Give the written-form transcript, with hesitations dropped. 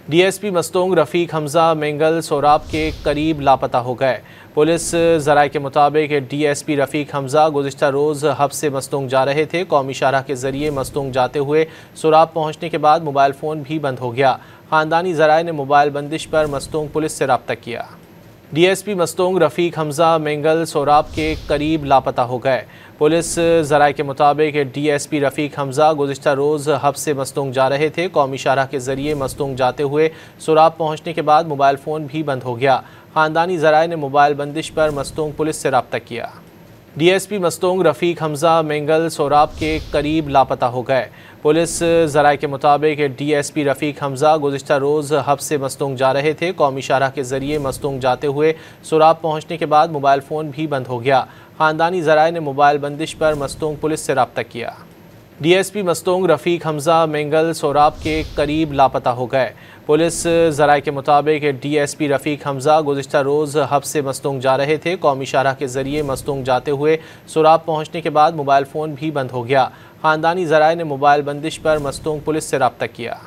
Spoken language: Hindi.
डीएसपी मस्तूंग रफ़ीक हमजा मेंगल सोराब के करीब लापता हो गए। पुलिस ज़राए के मुताबिक डीएसपी रफ़ीक हमजा गुज़िश्ता रोज़ हब से मस्तूंग जा रहे थे। कौमी शाहराह के ज़रिए मस्तूंग जाते हुए सोराब पहुँचने के बाद मोबाइल फ़ोन भी बंद हो गया। ख़ानदानी ज़राए ने मोबाइल बंदिश पर मस्तूंग पुलिस से रब्ता किया। डीएसपी मस्तूंग रफ़ीक हमजा मेंगल सोराब के करीब लापता हो गए। पुलिस ज़राए के मुताबिक डीएसपी रफ़ीक हमजा गुज़िश्ता रोज़ हब से मस्तूंग जा रहे थे। कौमी शाहराह के ज़रिए मस्तूंग जाते हुए सोराब पहुँचने के बाद मोबाइल फ़ोन भी बंद हो गया। ख़ानदानी ज़राए ने मोबाइल बंदिश पर मस्तूंग पुलिस से रब्ता किया। डीएसपी मस्तूंग रफ़ीक हमजा मेंगल सोराब के करीब लापता हो गए। पुलिस ज़राए के मुताबिक डीएसपी रफ़ीक हमजा गुज़िश्ता रोज़ हब से मस्तूंग जा रहे थे। कौमी शाहराह के ज़रिए मस्तूंग जाते हुए सोराब पहुँचने के बाद मोबाइल फ़ोन भी बंद हो गया। ख़ानदानी ज़राए ने मोबाइल बंदिश पर मस्तूंग पुलिस से रब्ता किया। डीएसपी मस्तूंग रफ़ीक हमजा मेंगल सोराब के करीब लापता हो गए। पुलिस ज़राए के मुताबिक डीएसपी रफ़ीक हमजा गुज़िश्ता रोज़ हब से मस्तूंग जा रहे थे। कौमी शाहराह के ज़रिए मस्तूंग जाते हुए सोराब पहुँचने के बाद मोबाइल फ़ोन भी बंद हो गया। ख़ानदानी ज़राए ने मोबाइल बंदिश पर मस्तूंग पुलिस से रब्ता किया।